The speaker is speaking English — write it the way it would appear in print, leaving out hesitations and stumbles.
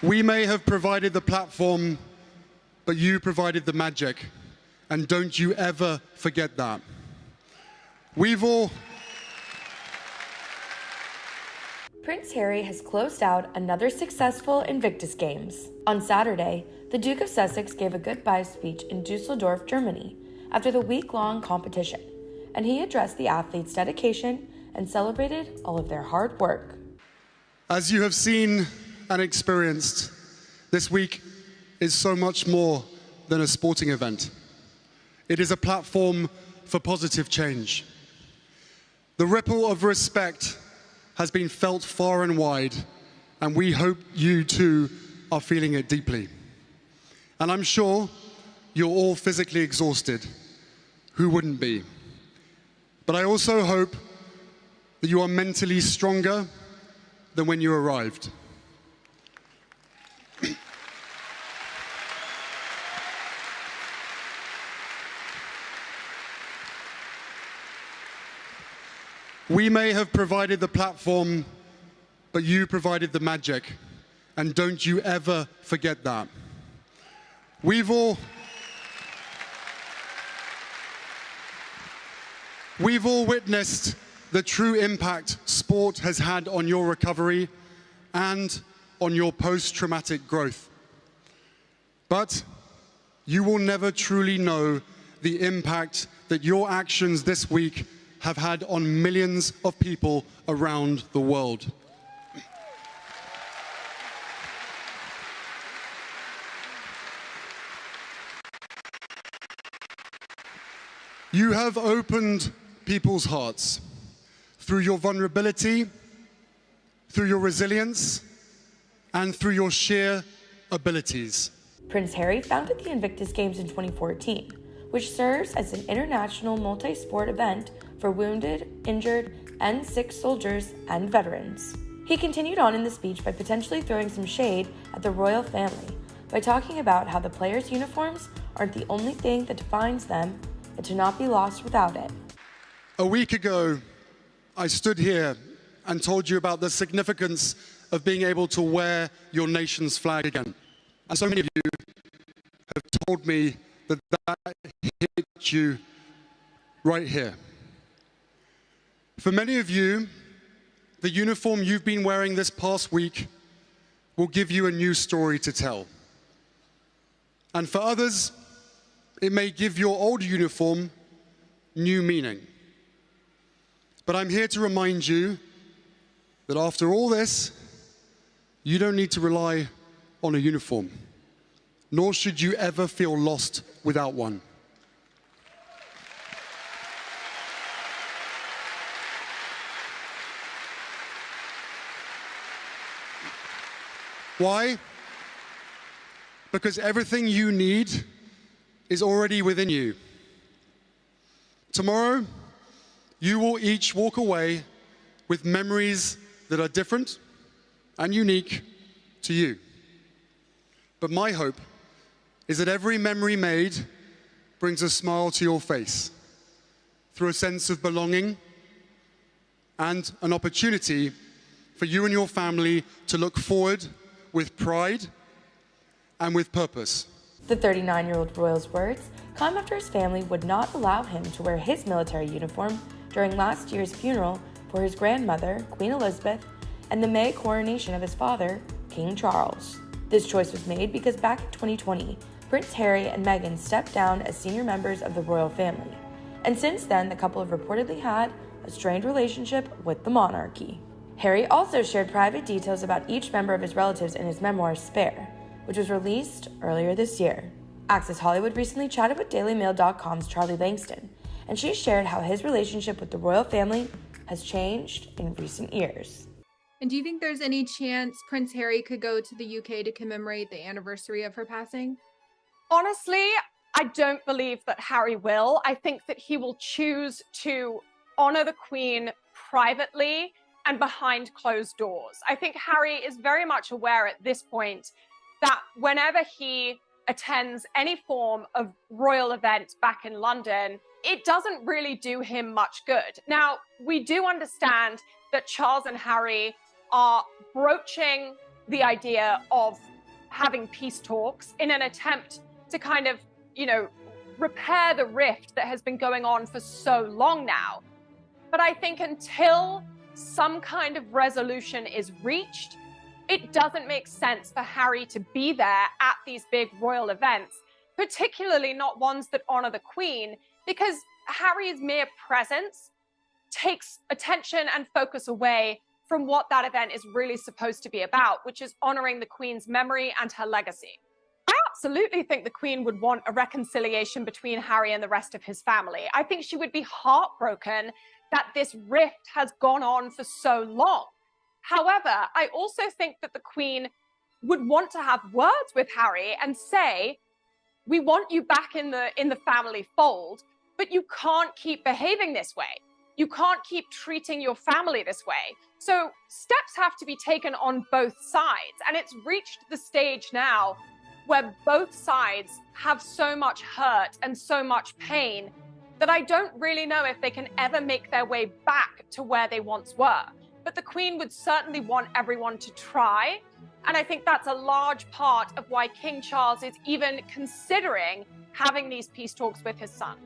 We may have provided the platform, but you provided the magic. And don't you ever forget that. Prince Harry has closed out another successful Invictus Games. On Saturday, the Duke of Sussex gave a goodbye speech in Düsseldorf, Germany, after the week-long competition, and he addressed the athletes' dedication and celebrated all of their hard work. As you have seen and experienced, this week is so much more than a sporting event. It is a platform for positive change. The ripple of respect has been felt far and wide, and we hope you too are feeling it deeply. And I'm sure you're all physically exhausted. Who wouldn't be? But I also hope that you are mentally stronger than when you arrived. We may have provided the platform, but you provided the magic. And don't you ever forget that. We've all witnessed the true impact sport has had on your recovery and on your post-traumatic growth. But you will never truly know the impact that your actions this week have had on millions of people around the world. You have opened people's hearts through your vulnerability, through your resilience, and through your sheer abilities. Prince Harry founded the Invictus Games in 2014, which serves as an international multi-sport event for wounded, injured, and sick soldiers and veterans. He continued on in the speech by potentially throwing some shade at the royal family by talking about how the players' uniforms aren't the only thing that defines them and to not be lost without it. A week ago, I stood here and told you about the significance of being able to wear your nation's flag again. And so many of you have told me that that hit you right here. For many of you, the uniform you've been wearing this past week will give you a new story to tell. And for others, it may give your old uniform new meaning. But I'm here to remind you that after all this, you don't need to rely on a uniform, nor should you ever feel lost without one. Why? Because everything you need is already within you. Tomorrow, you will each walk away with memories that are different and unique to you. But my hope is that every memory made brings a smile to your face through a sense of belonging and an opportunity for you and your family to look forward with pride and with purpose. The 39-year-old royal's words come after his family would not allow him to wear his military uniform during last year's funeral for his grandmother, Queen Elizabeth, and the May coronation of his father, King Charles. This choice was made because back in 2020, Prince Harry and Meghan stepped down as senior members of the royal family. And since then, the couple have reportedly had a strained relationship with the monarchy. Harry also shared private details about each member of his relatives in his memoir, Spare, which was released earlier this year. Access Hollywood recently chatted with DailyMail.com's Charlie Langston, and she shared how his relationship with the royal family has changed in recent years. And do you think there's any chance Prince Harry could go to the UK to commemorate the anniversary of her passing? Honestly, I don't believe that Harry will. I think that he will choose to honor the Queen privately and behind closed doors. I think Harry is very much aware at this point that whenever he attends any form of royal event back in London, it doesn't really do him much good. Now, we do understand that Charles and Harry are broaching the idea of having peace talks in an attempt to kind of, repair the rift that has been going on for so long now. But I think until some kind of resolution is reached, it doesn't make sense for Harry to be there at these big royal events, particularly not ones that honor the Queen, because Harry's mere presence takes attention and focus away from what that event is really supposed to be about, which is honoring the Queen's memory and her legacy. I absolutely think the Queen would want a reconciliation between Harry and the rest of his family. I think she would be heartbroken that this rift has gone on for so long. However, I also think that the Queen would want to have words with Harry and say, we want you back in the family fold, but you can't keep behaving this way. You can't keep treating your family this way. So steps have to be taken on both sides. And it's reached the stage now where both sides have so much hurt and so much pain that I don't really know if they can ever make their way back to where they once were. But the Queen would certainly want everyone to try. And I think that's a large part of why King Charles is even considering having these peace talks with his son.